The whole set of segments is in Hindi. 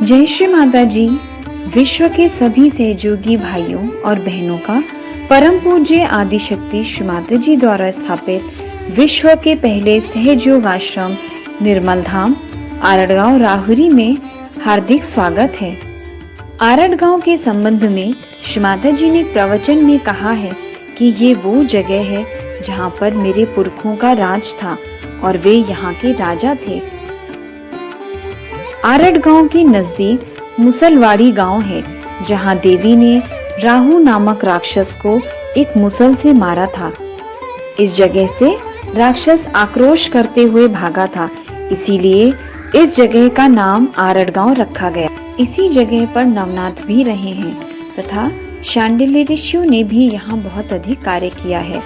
जय श्री माता जी। विश्व के सभी सहयोगी भाइयों और बहनों का परम पूज्य आदिशक्ति श्री माता जी द्वारा स्थापित विश्व के पहले सहयोग आश्रम निर्मल धाम आरड़ गांव राहुरी में हार्दिक स्वागत है। आरड़ गांव के संबंध में श्री माता जी ने प्रवचन में कहा है कि ये वो जगह है जहाँ पर मेरे पुरखों का राज था और वे यहाँ के राजा थे। आरड़ गांव के नजदीक मुसलवाड़ी गांव है जहां देवी ने राहु नामक राक्षस को एक मुसल से मारा था। इस जगह से राक्षस आक्रोश करते हुए भागा था, इसीलिए इस जगह का नाम आरड़ गांव रखा गया। इसी जगह पर नवनाथ भी रहे हैं तथा शांडिल्य ऋषियों ने भी यहाँ बहुत अधिक कार्य किया है।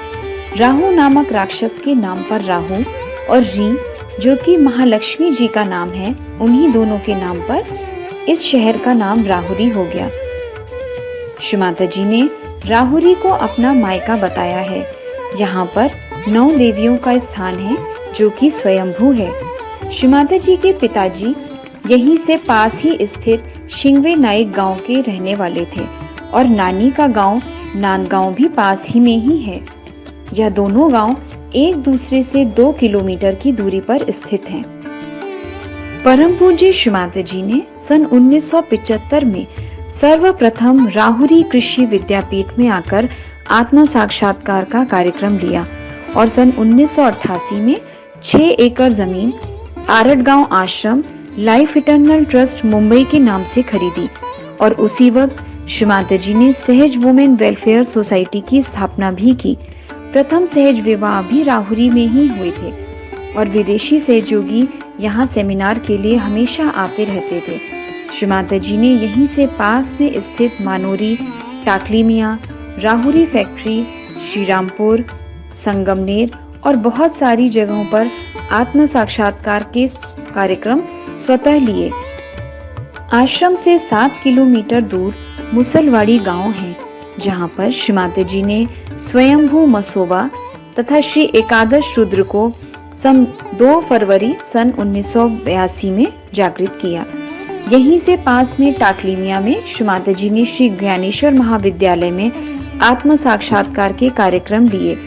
राहु नामक राक्षस के नाम पर राहु और री जो कि महालक्ष्मी जी का नाम है, उन्हीं दोनों के नाम पर इस शहर का नाम राहुरी हो गया। श्री माता जी ने राहुरी को अपना मायका बताया है। यहाँ पर 9 देवियों का स्थान है जो कि स्वयंभू है। श्री माता जी के पिताजी यहीं से पास ही स्थित शिंगवे नाइक गांव के रहने वाले थे और नानी का गांव नांदगांव भी पास ही में ही है। यह दोनों गांव एक दूसरे से 2 किलोमीटर की दूरी पर स्थित हैं। परम पूज्य श्री माता जी ने सन 1975 में सर्वप्रथम राहुरी कृषि विद्यापीठ में आकर आत्म साक्षात्कार का कार्यक्रम लिया और सन 1988 में 6 एकड़ जमीन आरड़ गांव आश्रम लाइफ इटर्नल ट्रस्ट मुंबई के नाम से खरीदी और उसी वक्त श्री माता जी ने सहज वुमेन वेलफेयर सोसाइटी की स्थापना भी की। प्रथम सहज विवाह भी राहुरी में ही हुए थे और विदेशी सहयोगी यहाँ सेमिनार के लिए हमेशा आते रहते थे। श्री माता जी ने यहीं से पास में स्थित मानोरी, टाकलीमिया, राहुरी फैक्ट्री, श्रीरामपुर, संगमनेर और बहुत सारी जगहों पर आत्म साक्षात्कार के कार्यक्रम स्वतः लिए। आश्रम से 7 किलोमीटर दूर मुसलवाड़ी गांव है जहां पर श्री माता जी ने स्वयंभू मसोबा तथा श्री एकादश रुद्र को सन 2 फरवरी सन 1982 में जागृत किया। यहीं से पास में टाकलीमिया में श्री माता जी ने श्री ज्ञानेश्वर महाविद्यालय में आत्म साक्षात्कार के कार्यक्रम लिए।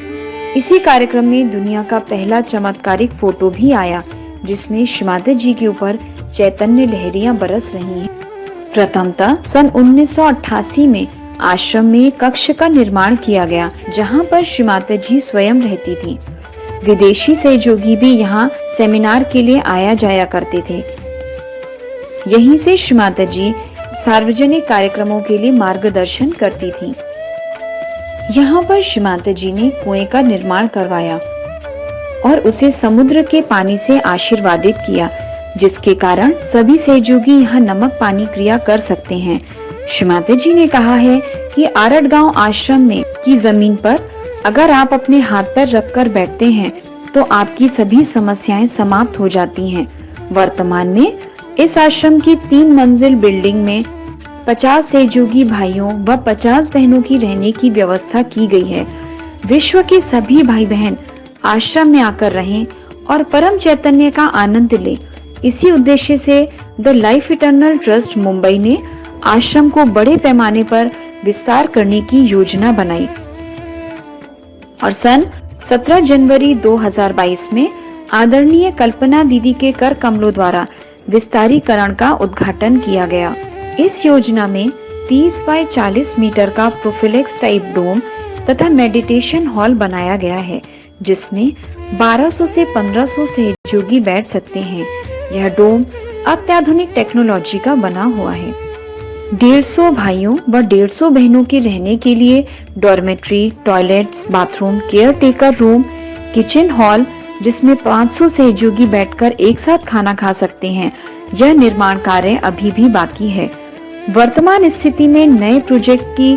इसी कार्यक्रम में दुनिया का पहला चमत्कारिक फोटो भी आया जिसमें श्री माता जी के ऊपर चैतन्य लहरियां बरस रही हैं। प्रथमतः सन 1988 में आश्रम में कक्ष का निर्माण किया गया जहां पर श्री माता जी स्वयं रहती थी। विदेशी सहयोगी भी यहाँ सेमिनार के लिए आया जाया करते थे। यहीं से श्री माता जी सार्वजनिक कार्यक्रमों के लिए मार्गदर्शन करती थी। यहाँ पर श्री माता जी ने कुएं का निर्माण करवाया और उसे समुद्र के पानी से आशीर्वादित किया जिसके कारण सभी सहयोगी यहाँ नमक पानी क्रिया कर सकते हैं। श्री माता जी ने कहा है कि आरड़ गांव आश्रम में की जमीन पर अगर आप अपने हाथ पैर रखकर बैठते हैं तो आपकी सभी समस्याएं समाप्त हो जाती हैं। वर्तमान में इस आश्रम की 3 मंजिल बिल्डिंग में 50 सहयोगी भाइयों व 50 बहनों की रहने की व्यवस्था की गई है। विश्व के सभी भाई बहन आश्रम में आकर रहें और परम चैतन्य का आनंद लें। इसी उद्देश्य से the life eternal trust Mumbai ने आश्रम को बड़े पैमाने पर विस्तार करने की योजना बनाई और सन 17 जनवरी 2022 में आदरणीय कल्पना दीदी के कर कमलों द्वारा विस्तारीकरण का उद्घाटन किया गया। इस योजना में 30 बाय 40 मीटर का प्रोफिलेक्स टाइप डोम तथा मेडिटेशन हॉल बनाया गया है जिसमें 1200 से 1500 सहयोगी बैठ सकते हैं। यह डोम अत्याधुनिक टेक्नोलॉजी का बना हुआ है। 150 भाइयों व 150 बहनों के रहने के लिए dormitory, toilets, bathroom, care taker room, kitchen hall जिसमें 500 सहयोगी बैठकर एक साथ खाना खा सकते हैं। यह निर्माण कार्य अभी भी बाकी है। वर्तमान स्थिति में नए प्रोजेक्ट की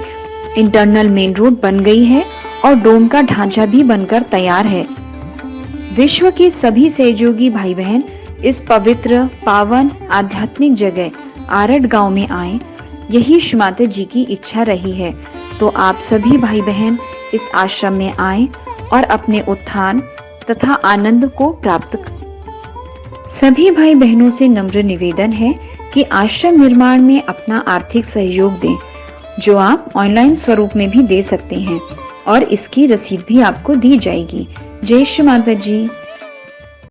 इंटरनल मेन रोड बन गई है और डोम का ढांचा भी बनकर तैयार है। विश्व के सभी सहयोगी भाई बहन इस पवित्र, पावन, आध्यात्मिक जगह आरड़ गांव में आएं, यही श्री माता जी की इच्छा रही है। तो आप सभी भाई बहन इस आश्रम में आएं और अपने उत्थान तथा आनंद को प्राप्त सभी भाई बहनों से नम्र निवेदन है कि आश्रम निर्माण में अपना आर्थिक सहयोग दें, जो आप ऑनलाइन स्वरूप में भी दे सकते हैं और इसकी रसीद भी आपको दी जाएगी। जय श्री माता जी।